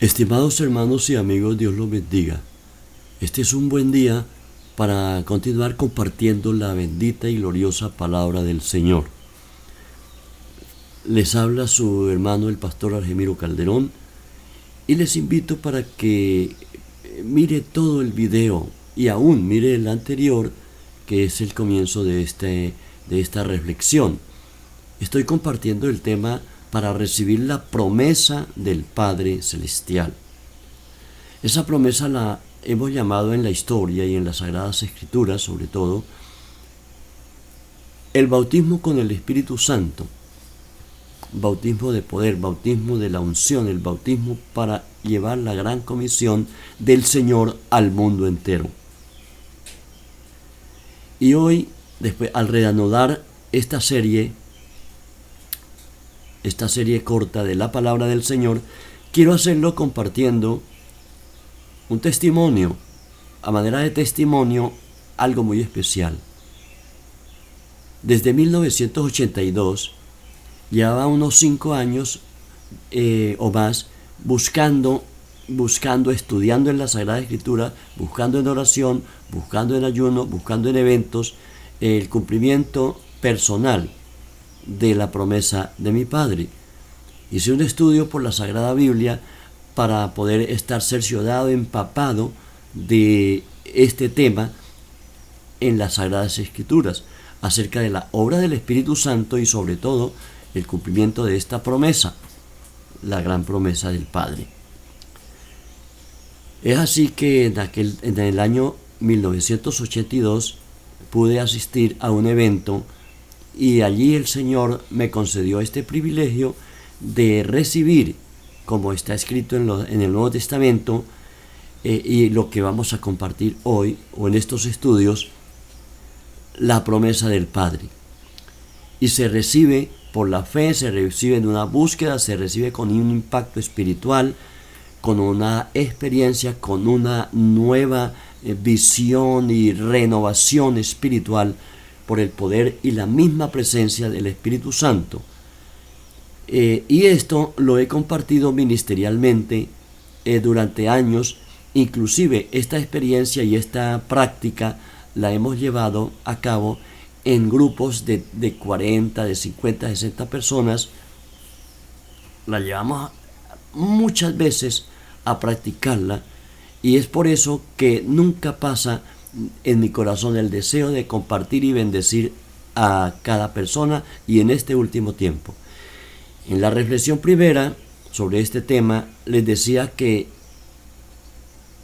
Estimados hermanos y amigos, Dios los bendiga. Este es un buen día para continuar compartiendo la bendita y gloriosa palabra del Señor. Les habla su hermano el pastor Argemiro Calderón y les invito para que mire todo el video y aún mire el anterior, que es el comienzo de esta reflexión. Estoy compartiendo el tema para recibir la promesa del Padre Celestial. Esa promesa la hemos llamado en la historia y en las Sagradas Escrituras, sobre todo, el bautismo con el Espíritu Santo, bautismo de poder, bautismo de la unción, el bautismo para llevar la gran comisión del Señor al mundo entero. Y hoy, después, al reanudar esta serie corta de la palabra del Señor, quiero hacerlo compartiendo un testimonio, a manera de testimonio, algo muy especial. Desde 1982, llevaba unos 5 años o más buscando, estudiando en la Sagrada Escritura, buscando en oración, buscando en ayuno, buscando en eventos, el cumplimiento personal de la promesa de mi Padre. Hice un estudio por la Sagrada Biblia para poder estar cerciorado, empapado de este tema en las Sagradas Escrituras, acerca de la obra del Espíritu Santo y sobre todo el cumplimiento de esta promesa, la gran promesa del Padre. Es así que en el año 1982 pude asistir a un evento y allí el Señor me concedió este privilegio de recibir, como está escrito en el Nuevo Testamento, y lo que vamos a compartir hoy o en estos estudios, la promesa del Padre. Y se recibe por la fe, se recibe en una búsqueda, se recibe con un impacto espiritual, con una experiencia, con una nueva visión y renovación espiritual por el poder y la misma presencia del Espíritu Santo. Y esto lo he compartido ministerialmente durante años. Inclusive esta experiencia y esta práctica la hemos llevado a cabo en grupos de 40, de 50, 60 personas. La llevamos muchas veces a practicarla y es por eso que nunca pasa en mi corazón el deseo de compartir y bendecir a cada persona, y en este último tiempo. En la reflexión primera sobre este tema les decía que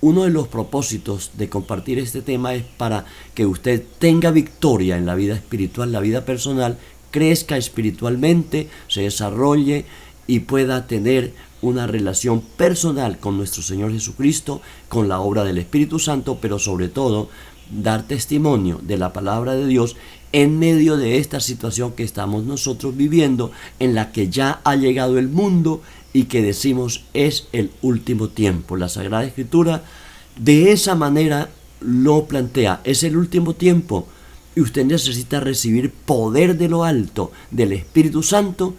uno de los propósitos de compartir este tema es para que usted tenga victoria en la vida espiritual, la vida personal, crezca espiritualmente, se desarrolle y pueda tener una relación personal con nuestro Señor Jesucristo, con la obra del Espíritu Santo, pero sobre todo dar testimonio de la palabra de Dios en medio de esta situación que estamos nosotros viviendo, en la que ya ha llegado el mundo y que decimos es el último tiempo. La Sagrada Escritura de esa manera lo plantea, es el último tiempo y usted necesita recibir poder de lo alto, del Espíritu Santo,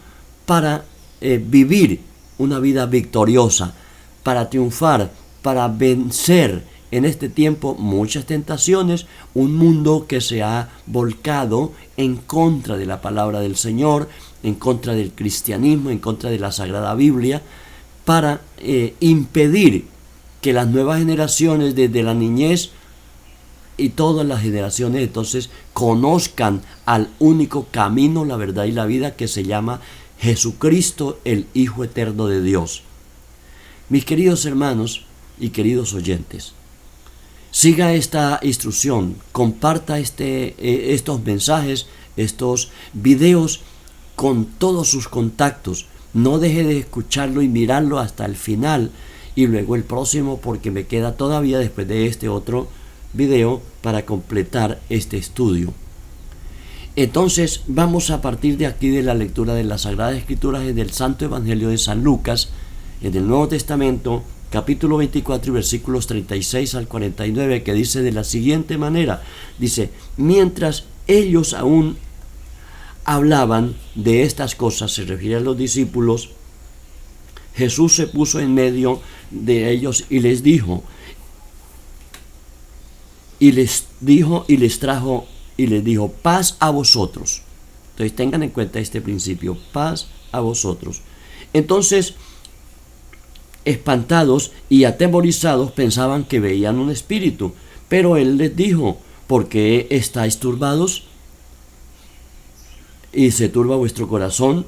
para vivir una vida victoriosa, para triunfar, para vencer en este tiempo muchas tentaciones, un mundo que se ha volcado en contra de la palabra del Señor, en contra del cristianismo, en contra de la Sagrada Biblia, para impedir que las nuevas generaciones, desde la niñez y todas las generaciones, entonces conozcan al único camino, la verdad y la vida, que se llama Jesucristo, el Hijo Eterno de Dios. Mis queridos hermanos y queridos oyentes, siga esta instrucción, comparta estos mensajes, estos videos con todos sus contactos. No deje de escucharlo y mirarlo hasta el final y luego el próximo, porque me queda todavía después de este otro video para completar este estudio. Entonces vamos a partir de aquí de la lectura de las Sagradas Escrituras en el Santo Evangelio de San Lucas, en el Nuevo Testamento, capítulo 24 y versículos 36 al 49, que dice de la siguiente manera, dice: mientras ellos aún hablaban de estas cosas, se refiere a los discípulos, Jesús se puso en medio de ellos y les dijo, y les dijo, paz a vosotros. Entonces tengan en cuenta este principio, paz a vosotros. Entonces, espantados y atemorizados, pensaban que veían un espíritu, pero él les dijo, ¿por qué estáis turbados? Y se turba vuestro corazón,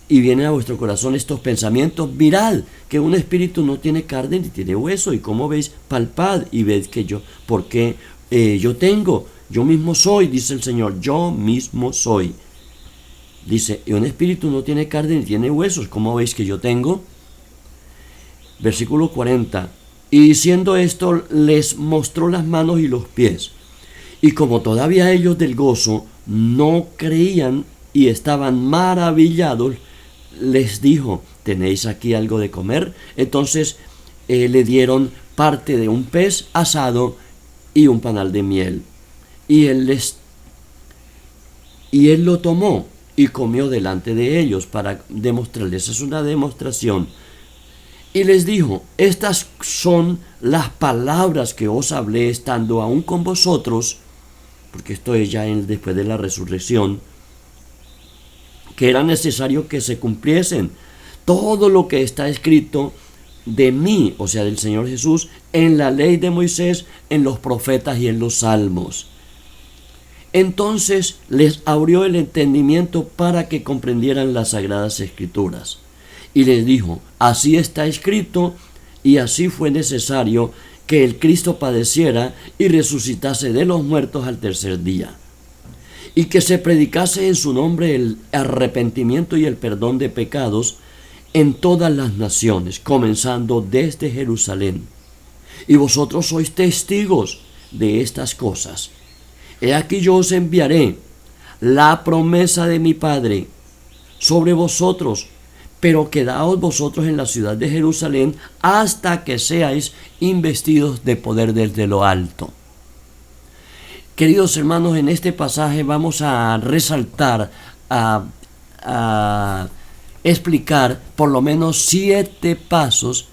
y vienen a vuestro corazón estos pensamientos. Mirad que un espíritu no tiene carne ni tiene hueso, y como veis, palpad y ved que yo, porque yo tengo, yo mismo soy, dice el Señor, yo mismo soy. Dice, y un espíritu no tiene carne ni tiene huesos, ¿cómo veis que yo tengo? Versículo 40. Y diciendo esto, les mostró las manos y los pies. Y como todavía ellos del gozo no creían y estaban maravillados, les dijo, ¿tenéis aquí algo de comer? Entonces le dieron parte de un pez asado y un panal de miel. Y él lo tomó y comió delante de ellos para demostrarles. Es una demostración. Y les dijo, estas son las palabras que os hablé estando aún con vosotros, porque esto es ya después de la resurrección, que era necesario que se cumpliesen todo lo que está escrito de mí, o sea, del Señor Jesús, en la ley de Moisés, en los profetas y en los salmos. Entonces les abrió el entendimiento para que comprendieran las sagradas escrituras. Y les dijo, así está escrito, y así fue necesario que el Cristo padeciera y resucitase de los muertos al tercer día, y que se predicase en su nombre el arrepentimiento y el perdón de pecados en todas las naciones, comenzando desde Jerusalén. Y vosotros sois testigos de estas cosas. He aquí yo os enviaré la promesa de mi Padre sobre vosotros, pero quedaos vosotros en la ciudad de Jerusalén hasta que seáis investidos de poder desde lo alto. Queridos hermanos, en este pasaje vamos a resaltar, a explicar por lo menos 7 pasos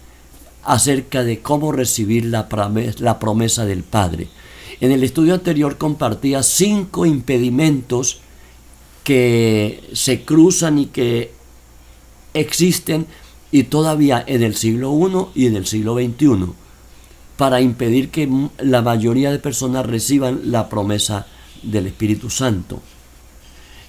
acerca de cómo recibir la promesa del Padre. En el estudio anterior compartía 5 impedimentos que se cruzan y que existen y todavía en el siglo I y en el siglo XXI para impedir que la mayoría de personas reciban la promesa del Espíritu Santo.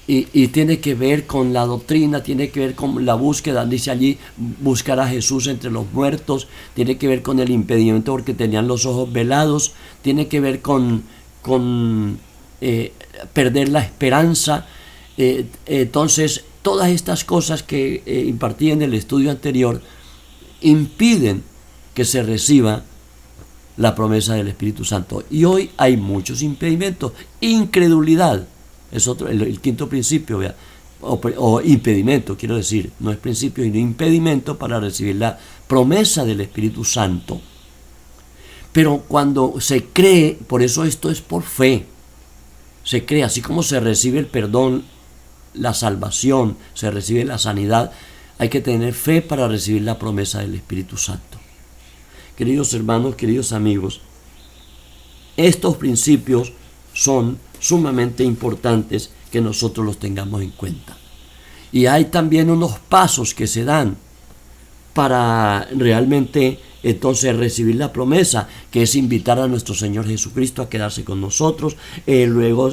Y tiene que ver con la doctrina, tiene que ver con la búsqueda, dice allí, buscar a Jesús entre los muertos, tiene que ver con el impedimento porque tenían los ojos velados, tiene que ver con perder la esperanza. Entonces, todas estas cosas que impartí en el estudio anterior impiden que se reciba la promesa del Espíritu Santo. Y hoy hay muchos impedimentos. Incredulidad es otro, el quinto principio, o impedimento, quiero decir, no es principio sino impedimento para recibir la promesa del Espíritu Santo. Pero cuando se cree, por eso esto es por fe, se cree, así como se recibe el perdón, la salvación, se recibe la sanidad, hay que tener fe para recibir la promesa del Espíritu Santo. Queridos hermanos, queridos amigos, estos principios son sumamente importantes que nosotros los tengamos en cuenta. Y hay también unos pasos que se dan para realmente entonces recibir la promesa, que es invitar a nuestro Señor Jesucristo a quedarse con nosotros, luego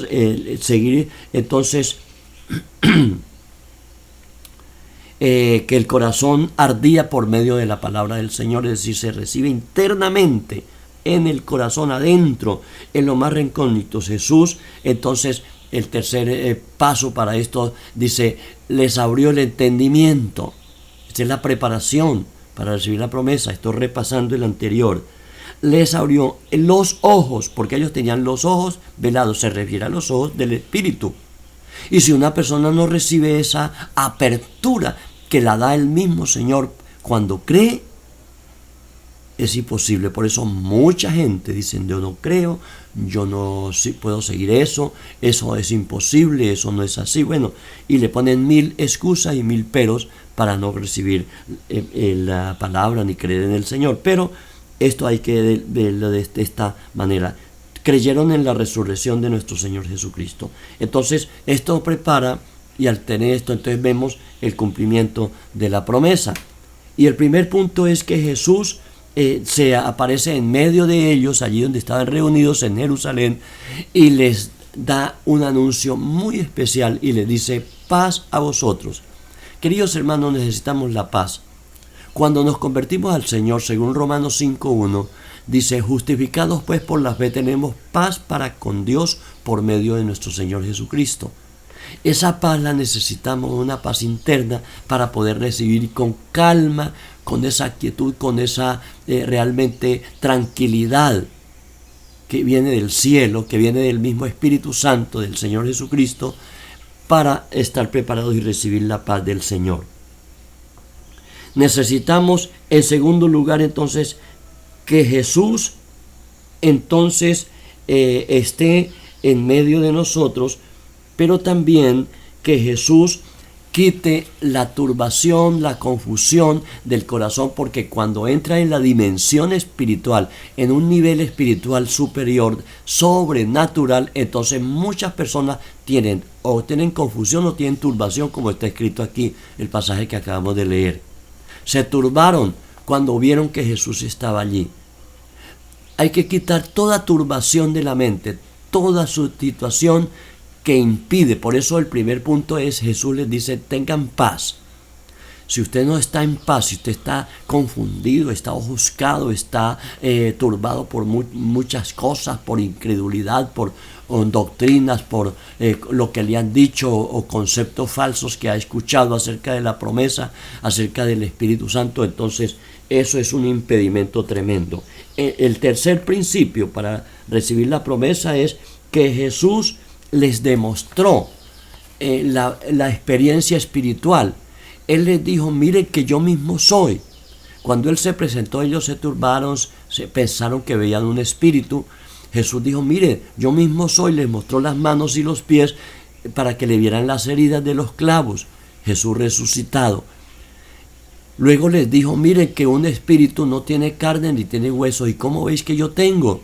seguir entonces que el corazón ardía por medio de la palabra del Señor, es decir, se recibe internamente en el corazón adentro, en lo más recóndito Jesús. Entonces el tercer paso para esto dice, les abrió el entendimiento. Esta es la preparación para recibir la promesa. Estoy repasando el anterior. Les abrió los ojos, porque ellos tenían los ojos velados, se refiere a los ojos del Espíritu. Y si una persona no recibe esa apertura que la da el mismo Señor cuando cree, es imposible. Por eso mucha gente dice, yo no creo, yo no puedo seguir eso es imposible, eso no es así. Bueno, y le ponen 1000 excusas y 1000 peros para no recibir la palabra ni creer en el Señor. Pero esto hay que verlo de esta manera. Creyeron en la resurrección de nuestro Señor Jesucristo. Entonces, esto prepara, y al tener esto, entonces vemos el cumplimiento de la promesa. Y el primer punto es que Jesús se aparece en medio de ellos, allí donde estaban reunidos en Jerusalén, y les da un anuncio muy especial y les dice: paz a vosotros. Queridos hermanos, necesitamos la paz. Cuando nos convertimos al Señor, según Romanos 5:1, dice: justificados pues por la fe tenemos paz para con Dios por medio de nuestro Señor Jesucristo. Esa paz la necesitamos, una paz interna, para poder recibir con calma, con esa quietud, con esa realmente tranquilidad que viene del cielo, que viene del mismo Espíritu Santo del Señor Jesucristo, para estar preparados y recibir la paz del Señor. Necesitamos, en segundo lugar, entonces, que Jesús entonces esté en medio de nosotros, pero también que Jesús quite la turbación, la confusión del corazón, porque cuando entra en la dimensión espiritual, en un nivel espiritual superior, sobrenatural, entonces muchas personas tienen confusión o tienen turbación, como está escrito aquí, el pasaje que acabamos de leer. Se turbaron cuando vieron que Jesús estaba allí. Hay que quitar toda turbación de la mente, toda su situación que impide. Por eso el primer punto es, Jesús les dice: tengan paz. Si usted no está en paz, si usted está confundido, está ofuscado, está turbado por muchas cosas, por incredulidad, por doctrinas, por lo que le han dicho o conceptos falsos que ha escuchado acerca de la promesa, acerca del Espíritu Santo, entonces eso es un impedimento tremendo. El tercer principio para recibir la promesa es que Jesús les demostró la experiencia espiritual. Él les dijo: miren que yo mismo soy. Cuando Él se presentó, ellos se turbaron, pensaron que veían un espíritu. Jesús dijo: mire, yo mismo soy. Les mostró las manos y los pies para que le vieran las heridas de los clavos. Jesús resucitado. Luego les dijo: miren que un espíritu no tiene carne ni tiene huesos, y cómo veis que yo tengo.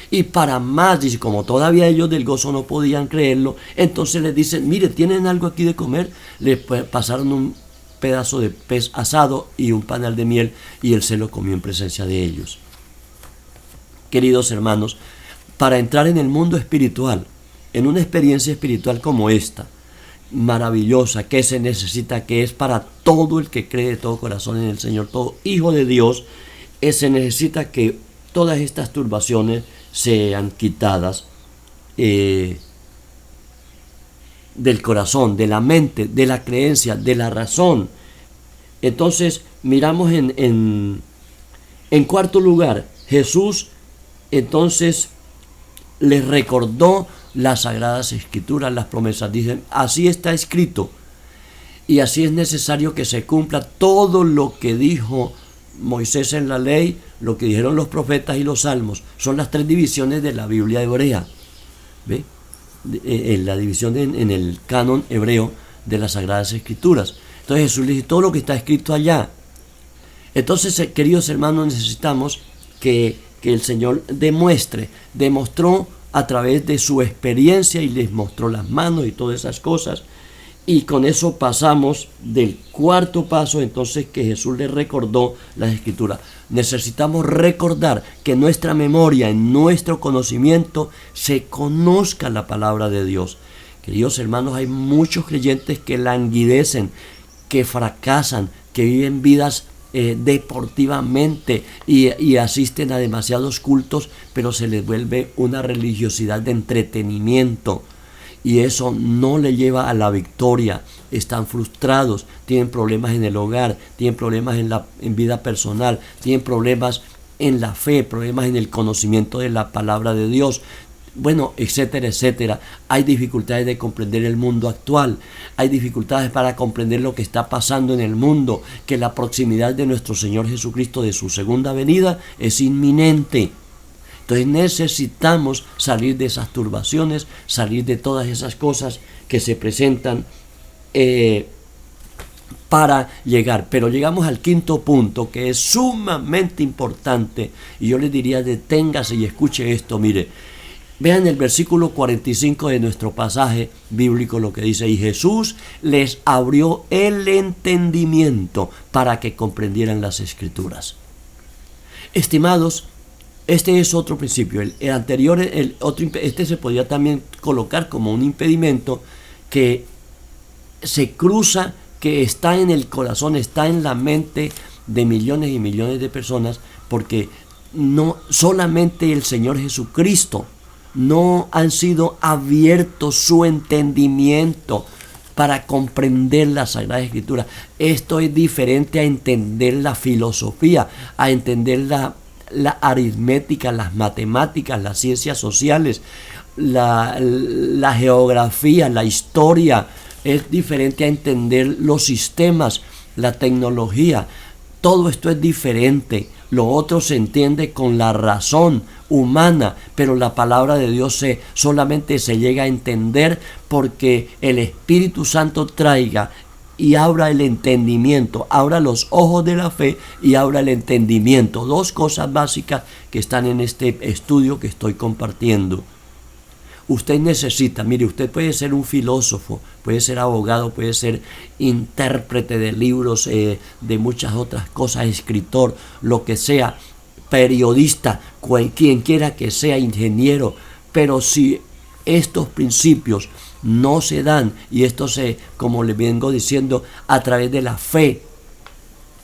Y para más, dice, como todavía ellos del gozo no podían creerlo, entonces les dicen: mire, ¿tienen algo aquí de comer? Le pasaron un pedazo de pez asado y un panal de miel, y Él se lo comió en presencia de ellos. Queridos hermanos, para entrar en el mundo espiritual, en una experiencia espiritual como esta, maravillosa, que se necesita, que es para todo el que cree de todo corazón en el Señor, todo hijo de Dios, se necesita que todas estas turbaciones sean quitadas del corazón, de la mente, de la creencia, de la razón. Entonces miramos en cuarto lugar, Jesús entonces les recordó las sagradas escrituras, las promesas. Dicen: así está escrito, y así es necesario que se cumpla todo lo que dijo Moisés en la ley, lo que dijeron los profetas y los salmos. Son las 3 divisiones de la Biblia hebrea. ¿Ve? La división en el canon hebreo de las Sagradas Escrituras. Entonces Jesús le dice: todo lo que está escrito allá. Entonces, queridos hermanos, necesitamos que el Señor demostró a través de su experiencia, y les mostró las manos y todas esas cosas. Y con eso pasamos del cuarto paso, entonces, que Jesús les recordó las Escrituras. Necesitamos recordar que en nuestra memoria, en nuestro conocimiento, se conozca la palabra de Dios. Queridos hermanos, hay muchos creyentes que languidecen, que fracasan, que viven vidas deportivamente y asisten a demasiados cultos, pero se les vuelve una religiosidad de entretenimiento. Y eso no le lleva a la victoria. Están frustrados, tienen problemas en el hogar, tienen problemas en vida personal, tienen problemas en la fe, problemas en el conocimiento de la palabra de Dios. bueno, etcétera, etcétera. Hay dificultades de comprender el mundo actual, hay dificultades para comprender lo que está pasando en el mundo, que la proximidad de nuestro Señor Jesucristo, de su segunda venida, es inminente. Entonces necesitamos salir de esas turbaciones, salir de todas esas cosas que se presentan para llegar. Pero llegamos al quinto punto, que es sumamente importante, y yo les diría, deténgase y escuche esto. Mire, vean el versículo 45 de nuestro pasaje bíblico, lo que dice: y Jesús les abrió el entendimiento para que comprendieran las Escrituras. Estimados, este es otro principio. El anterior, este se podría también colocar como un impedimento que se cruza, que está en el corazón, está en la mente de millones y millones de personas, porque no solamente el Señor Jesucristo no han sido abiertos su entendimiento para comprender la Sagrada Escritura. Esto es diferente a entender la filosofía, a entender la aritmética, las matemáticas, las ciencias sociales, la geografía, la historia. Es diferente a entender los sistemas, la tecnología. Todo esto es diferente. Lo otro se entiende con la razón humana, pero la palabra de Dios solamente se llega a entender porque el Espíritu Santo traiga y abra el entendimiento, abra los ojos de la fe y abra el entendimiento. Dos cosas básicas que están en este estudio que estoy compartiendo. Usted necesita, mire, usted puede ser un filósofo, puede ser abogado, puede ser intérprete de libros, de muchas otras cosas, escritor, lo que sea, periodista, quien quiera que sea, ingeniero, pero si estos principios no se dan, y esto como les vengo diciendo, a través de la fe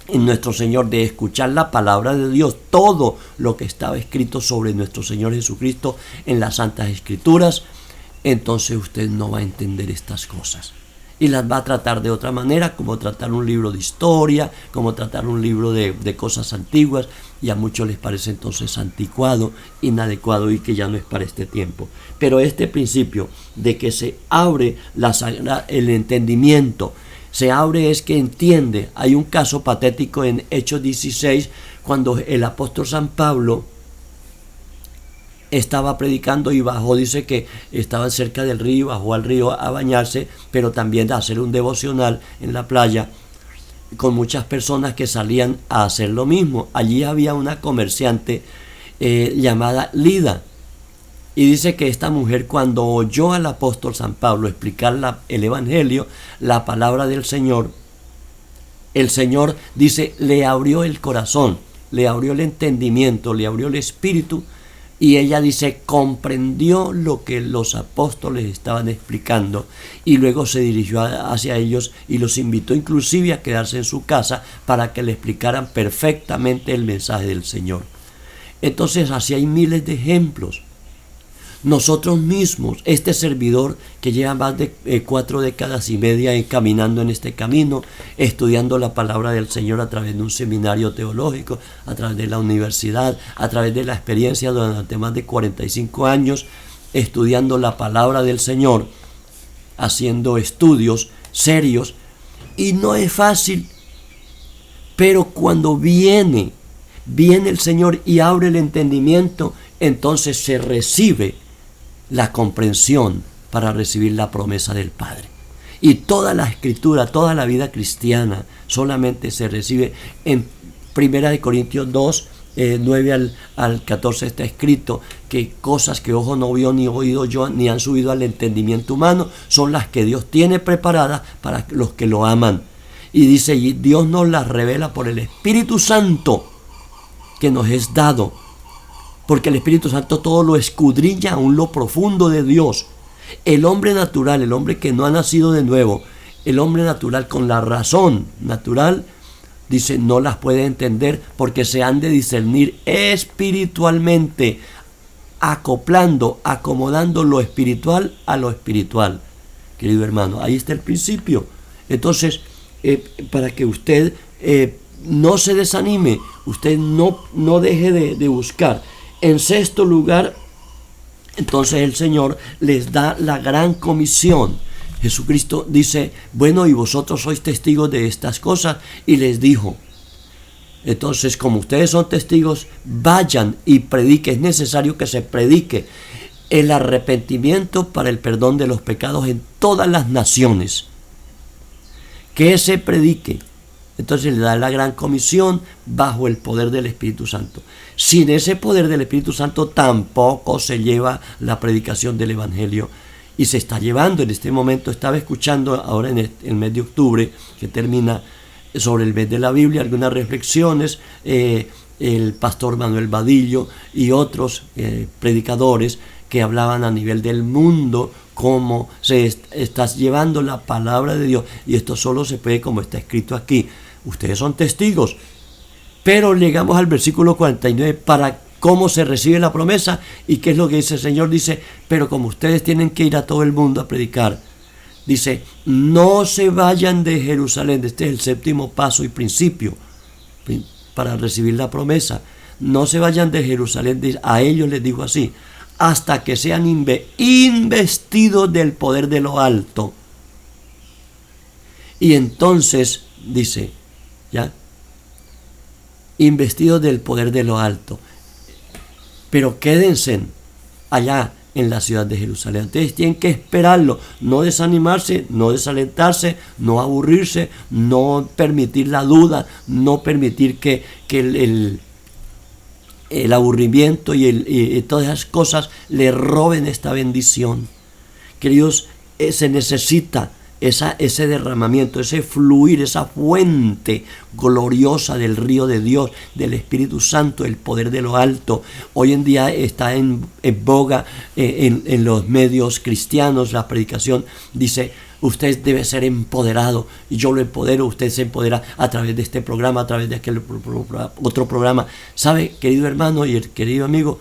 en nuestro Señor, de escuchar la palabra de Dios, todo lo que estaba escrito sobre nuestro Señor Jesucristo en las Santas Escrituras, entonces usted no va a entender estas cosas. Y las va a tratar de otra manera, como tratar un libro de historia, como tratar un libro de cosas antiguas, y a muchos les parece entonces anticuado, inadecuado, y que ya no es para este tiempo. Pero este principio de que se abre el entendimiento, se abre es que entiende. Hay un caso patético en Hechos 16, cuando el apóstol San Pablo estaba predicando y bajó, dice que estaba cerca del río, bajó al río a bañarse, pero también a hacer un devocional en la playa, con muchas personas que salían a hacer lo mismo. Allí había una comerciante llamada Lida, y dice que esta mujer, cuando oyó al apóstol San Pablo explicar el Evangelio, la palabra del Señor, el Señor, dice, le abrió el corazón, le abrió el entendimiento, le abrió el espíritu, y ella dice, comprendió lo que los apóstoles estaban explicando, y luego se dirigió hacia ellos y los invitó inclusive a quedarse en su casa para que le explicaran perfectamente el mensaje del Señor. Entonces, así hay miles de ejemplos. Nosotros mismos, este servidor que lleva más de 4 décadas y media caminando en este camino, estudiando la palabra del Señor a través de un seminario teológico, a través de la universidad, a través de la experiencia durante más de 45 años, estudiando la palabra del Señor, haciendo estudios serios, y no es fácil, pero cuando viene el Señor y abre el entendimiento, entonces se recibe la comprensión para recibir la promesa del Padre. Y toda la Escritura, toda la vida cristiana solamente se recibe. En 1 Corintios 2, 9 al 14 está escrito que cosas que ojo no vio, ni oído yo, ni han subido al entendimiento humano, son las que Dios tiene preparadas para los que lo aman. Y dice, y Dios nos las revela por el Espíritu Santo que nos es dado, porque el Espíritu Santo todo lo escudriña aún lo profundo de Dios. El hombre natural, el hombre que no ha nacido de nuevo, el hombre natural con la razón natural, dice, no las puede entender, porque se han de discernir espiritualmente, acomodando lo espiritual a lo espiritual. Querido hermano, ahí está el principio. Entonces, para que usted no se desanime, usted no deje de buscar. En sexto lugar, Entonces el Señor les da la gran comisión. Jesucristo dice, bueno, y vosotros sois testigos de estas cosas, y les dijo, entonces como ustedes son testigos, vayan y prediquen. Es necesario que se predique el arrepentimiento para el perdón de los pecados en todas las naciones. Que se predique. Entonces le da la gran comisión bajo el poder del Espíritu Santo. Sin ese poder del Espíritu Santo tampoco se lleva la predicación del Evangelio. Y se está llevando en este momento. Estaba escuchando ahora en el mes de octubre, que termina, sobre el mes de la Biblia, algunas reflexiones. El pastor Manuel Vadillo y otros predicadores que hablaban a nivel del mundo cómo se está llevando la palabra de Dios, y esto solo se puede como está escrito aquí. Ustedes son testigos, pero llegamos al versículo 49 para cómo se recibe la promesa. ¿Y qué es lo que dice el Señor? Dice, pero como ustedes tienen que ir a todo el mundo a predicar, dice, no se vayan de Jerusalén. Este es el séptimo paso y principio para recibir la promesa. No se vayan de Jerusalén, a ellos les digo así, hasta que sean investidos del poder de lo alto. Y entonces dice, ¿ya? Investidos del poder de lo alto. Pero quédense allá en la ciudad de Jerusalén. Ustedes tienen que esperarlo, no desanimarse, no desalentarse, no aburrirse, no permitir la duda, no permitir que el aburrimiento y todas esas cosas le roben esta bendición. Queridos, se necesita ese derramamiento, ese fluir, esa fuente gloriosa del río de Dios, del Espíritu Santo, el poder de lo alto. Hoy en día está en boga en los medios cristianos. La predicación dice, usted debe ser empoderado, y yo lo empodero. Usted se empodera a través de este programa, a través de aquel otro programa. ¿Sabe, querido hermano y el querido amigo?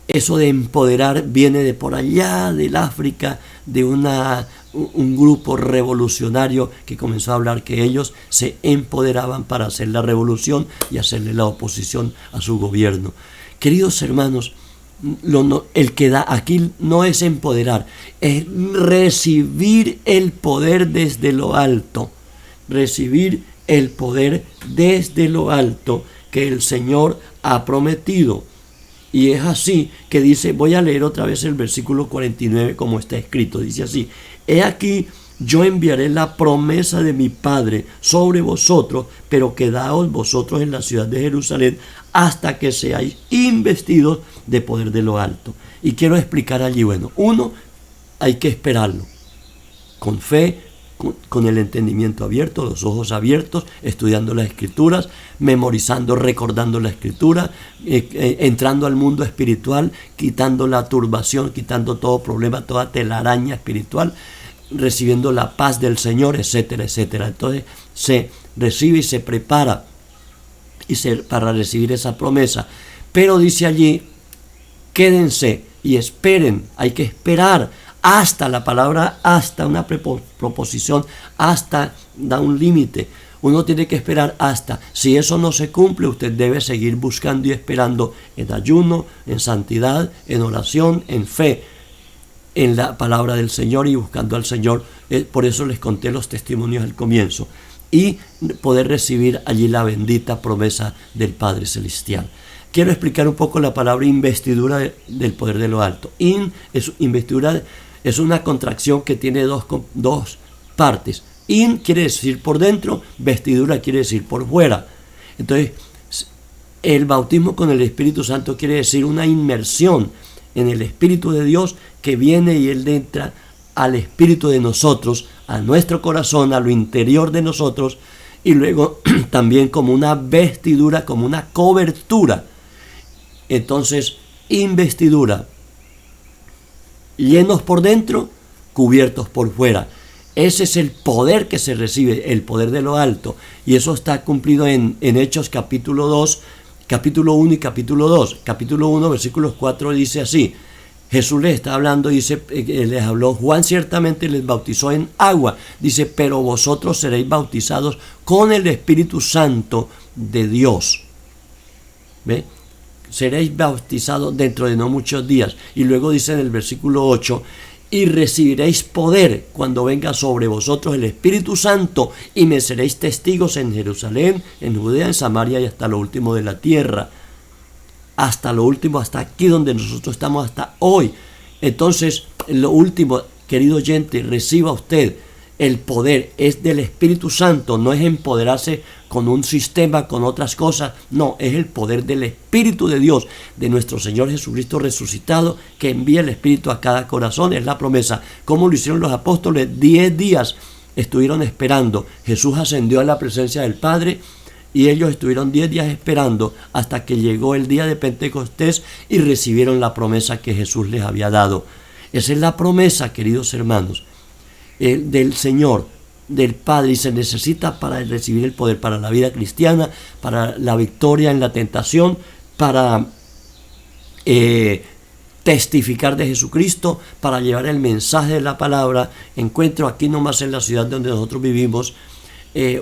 Eso de empoderar viene de por allá, del África, de un grupo revolucionario que comenzó a hablar que ellos se empoderaban para hacer la revolución y hacerle la oposición a su gobierno. Queridos hermanos, el que da aquí no es empoderar, es recibir el poder desde lo alto. Recibir el poder desde lo alto que el Señor ha prometido. Y es así que dice, voy a leer otra vez el versículo 49 como está escrito. Dice así, he aquí, yo enviaré la promesa de mi Padre sobre vosotros, pero quedaos vosotros en la ciudad de Jerusalén hasta que seáis investidos de poder de lo alto. Y quiero explicar allí, bueno, uno, hay que esperarlo, con fe, con el entendimiento abierto, los ojos abiertos, estudiando las Escrituras, memorizando, recordando la Escritura, entrando al mundo espiritual, quitando la turbación, quitando todo problema, toda telaraña espiritual, recibiendo la paz del Señor, etcétera, etcétera. Entonces se recibe y se prepara para recibir esa promesa. Pero dice allí, quédense y esperen, hay que esperar. Hasta, la palabra hasta, una proposición, hasta da un límite. Uno tiene que esperar hasta. Si eso no se cumple, usted debe seguir buscando y esperando en ayuno, en santidad, en oración, en fe, en la palabra del Señor y buscando al Señor. Por eso les conté los testimonios al comienzo. Y poder recibir allí la bendita promesa del Padre Celestial. Quiero explicar un poco la palabra investidura del poder de lo alto. Investidura es una contracción que tiene dos partes. In quiere decir por dentro, vestidura quiere decir por fuera. Entonces, el bautismo con el Espíritu Santo quiere decir una inmersión en el Espíritu de Dios que viene y Él entra al Espíritu de nosotros, a nuestro corazón, a lo interior de nosotros, y luego también como una vestidura, como una cobertura. Entonces, investidura, llenos por dentro, cubiertos por fuera. Ese es el poder que se recibe, el poder de lo alto. Y eso está cumplido en Hechos capítulo 2, capítulo 1 y capítulo 2. Capítulo 1, versículos 4 dice así. Jesús les está hablando, dice, les habló, Juan ciertamente les bautizó en agua. Dice, pero vosotros seréis bautizados con el Espíritu Santo de Dios. ¿Ve? seréis bautizados dentro de no muchos días. Y luego dice en el versículo 8, y recibiréis poder cuando venga sobre vosotros el Espíritu Santo, y me seréis testigos en Jerusalén, en Judea, en Samaria y hasta lo último de la tierra. Hasta lo último, hasta aquí donde nosotros estamos hasta hoy. Entonces, lo último, querido oyente, reciba usted el poder, es del Espíritu Santo, no es empoderarse con un sistema, con otras cosas, no, es el poder del Espíritu de Dios, de nuestro Señor Jesucristo resucitado, que envía el Espíritu a cada corazón, es la promesa. ¿Cómo lo hicieron los apóstoles? 10 días estuvieron esperando. Jesús ascendió a la presencia del Padre y ellos estuvieron 10 días esperando hasta que llegó el día de Pentecostés y recibieron la promesa que Jesús les había dado. Esa es la promesa, queridos hermanos, del Señor, del Padre, y se necesita para recibir el poder para la vida cristiana, para la victoria en la tentación, para testificar de Jesucristo, para llevar el mensaje de la palabra. Encuentro aquí nomás en la ciudad donde nosotros vivimos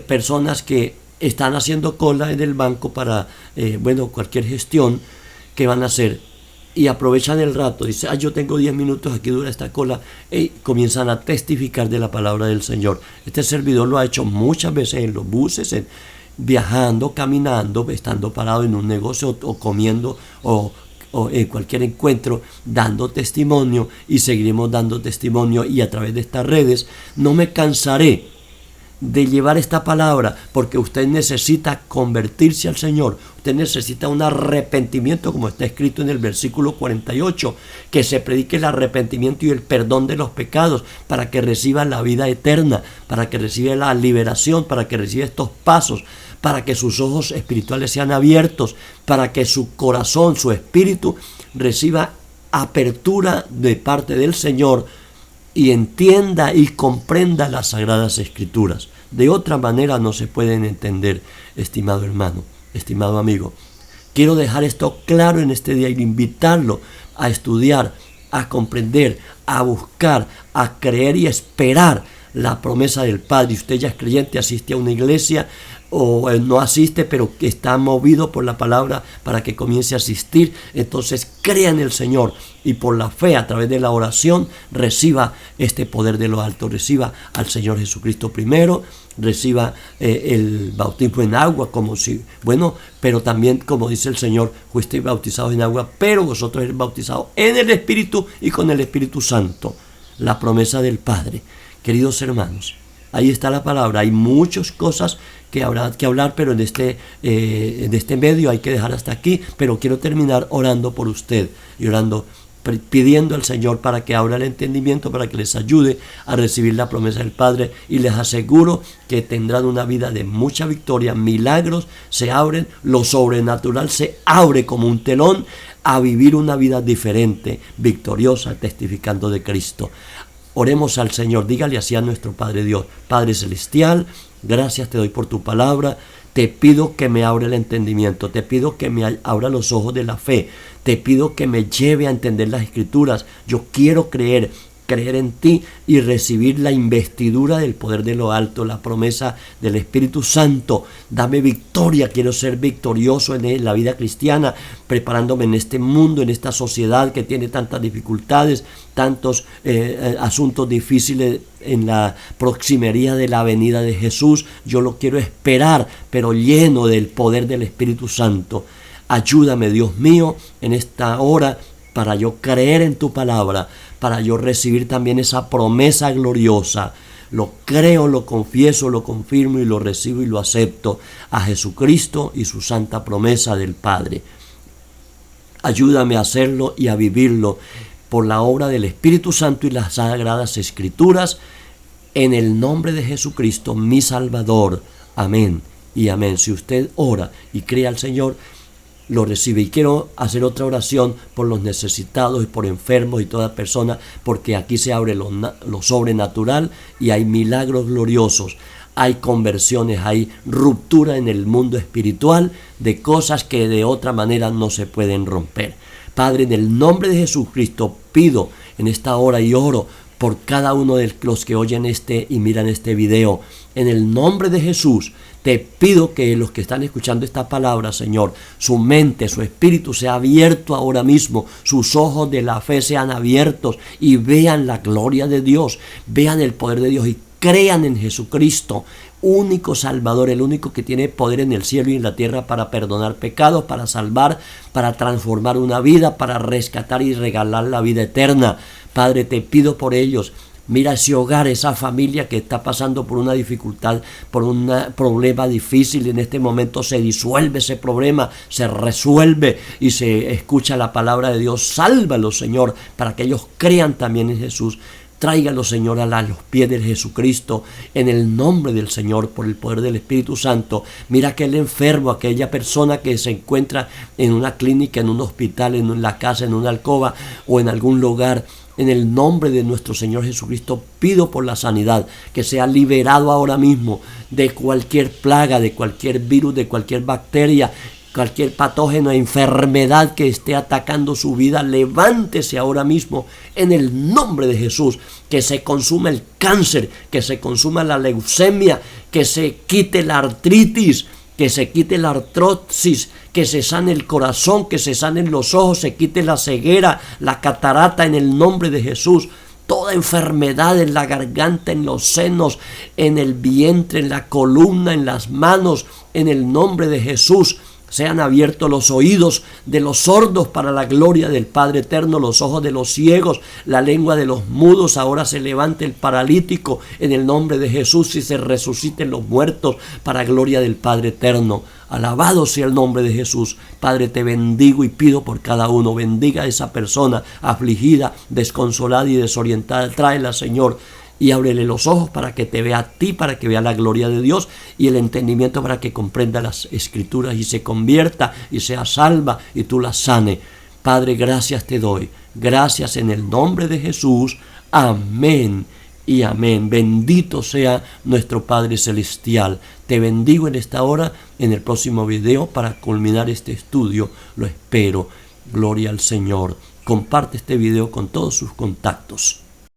personas que están haciendo cola en el banco para cualquier gestión que van a hacer, y aprovechan el rato, dice, yo tengo 10 minutos, aquí dura esta cola, y comienzan a testificar de la palabra del Señor. Este servidor lo ha hecho muchas veces en los buses, viajando, caminando, estando parado en un negocio o comiendo o en cualquier encuentro, dando testimonio, y seguiremos dando testimonio, y a través de estas redes no me cansaré de llevar esta palabra, porque usted necesita convertirse al Señor, usted necesita un arrepentimiento, como está escrito en el versículo 48, que se predique el arrepentimiento y el perdón de los pecados, para que reciba la vida eterna, para que reciba la liberación, para que reciba estos pasos, para que sus ojos espirituales sean abiertos, para que su corazón, su espíritu reciba apertura de parte del Señor, y entienda y comprenda las Sagradas Escrituras. De otra manera no se pueden entender, estimado hermano, estimado amigo. Quiero dejar esto claro en este día y invitarlo a estudiar, a comprender, a buscar, a creer y a esperar la promesa del Padre. Usted ya es creyente, asiste a una iglesia, o no asiste, pero que está movido por la palabra para que comience a asistir. Entonces crea en el Señor, y por la fe, a través de la oración, reciba este poder de lo alto, reciba al Señor Jesucristo primero, reciba el bautismo en agua, pero también, como dice el Señor, fuisteis bautizados en agua, pero vosotros eres bautizados en el Espíritu y con el Espíritu Santo, la promesa del Padre. Queridos hermanos, ahí está la palabra. Hay muchas cosas que habrá que hablar, pero en este medio hay que dejar hasta aquí. Pero quiero terminar orando por usted y pidiendo al Señor para que abra el entendimiento, para que les ayude a recibir la promesa del Padre, y les aseguro que tendrán una vida de mucha victoria. Milagros se abren, lo sobrenatural se abre como un telón a vivir una vida diferente, victoriosa, testificando de Cristo. Oremos al Señor, dígale así a nuestro Padre Dios: Padre Celestial, gracias te doy por tu palabra. Te pido que me abra el entendimiento, te pido que me abra los ojos de la fe, te pido que me lleve a entender las Escrituras. Yo quiero creer en ti y recibir la investidura del poder de lo alto, la promesa del Espíritu Santo. Dame victoria, quiero ser victorioso en la vida cristiana, preparándome en este mundo, en esta sociedad que tiene tantas dificultades, tantos asuntos difíciles en la proximería de la venida de Jesús. Yo lo quiero esperar, pero lleno del poder del Espíritu Santo. Ayúdame, Dios mío, en esta hora, para yo creer en tu palabra, para yo recibir también esa promesa gloriosa. Lo creo, lo confieso, lo confirmo y lo recibo y lo acepto, a Jesucristo y su santa promesa del Padre. Ayúdame a hacerlo y a vivirlo por la obra del Espíritu Santo y las Sagradas Escrituras, en el nombre de Jesucristo, mi Salvador. Amén y amén. Si usted ora y cree al Señor, lo recibe. Y quiero hacer otra oración por los necesitados y por enfermos y toda persona, porque aquí se abre lo sobrenatural y hay milagros gloriosos, hay conversiones, hay ruptura en el mundo espiritual de cosas que de otra manera no se pueden romper. Padre, en el nombre de Jesucristo pido en esta hora y oro por cada uno de los que oyen y miran este video. En el nombre de Jesús, Te pido que los que están escuchando esta palabra, Señor, su mente, su espíritu sea abierto ahora mismo, sus ojos de la fe sean abiertos y vean la gloria de Dios, vean el poder de Dios y crean en Jesucristo, único Salvador, el único que tiene poder en el cielo y en la tierra para perdonar pecados, para salvar, para transformar una vida, para rescatar y regalar la vida eterna. Padre, te pido por ellos. Mira ese hogar, esa familia que está pasando por una dificultad, por un problema difícil. En este momento se disuelve ese problema, se resuelve y se escucha la palabra de Dios. Sálvalos, Señor, para que ellos crean también en Jesús. Tráigalo, Señor, a los pies de Jesucristo, en el nombre del Señor, por el poder del Espíritu Santo. Mira aquel enfermo, aquella persona que se encuentra en una clínica, en un hospital, en la casa, en una alcoba o en algún lugar. En el nombre de nuestro Señor Jesucristo pido por la sanidad, que sea liberado ahora mismo de cualquier plaga, de cualquier virus, de cualquier bacteria, cualquier patógeno, enfermedad que esté atacando su vida. Levántese ahora mismo en el nombre de Jesús, que se consuma el cáncer, que se consuma la leucemia, que se quite la artritis, que se quite la artrosis, que se sane el corazón, que se sanen los ojos, se quite la ceguera, la catarata en el nombre de Jesús. Toda enfermedad en la garganta, en los senos, en el vientre, en la columna, en las manos, en el nombre de Jesús. Sean abiertos los oídos de los sordos para la gloria del Padre eterno, los ojos de los ciegos, la lengua de los mudos. Ahora se levante el paralítico en el nombre de Jesús y se resuciten los muertos para gloria del Padre eterno. Alabado sea el nombre de Jesús. Padre, te bendigo y pido por cada uno. Bendiga a esa persona afligida, desconsolada y desorientada. Tráela, Señor, y ábrele los ojos para que te vea a ti, para que vea la gloria de Dios, y el entendimiento para que comprenda las Escrituras y se convierta y sea salva y tú la sane. Padre, gracias te doy. Gracias en el nombre de Jesús. Amén y amén. Bendito sea nuestro Padre Celestial. Te bendigo en esta hora. En el próximo video, para culminar este estudio, lo espero. Gloria al Señor. Comparte este video con todos sus contactos.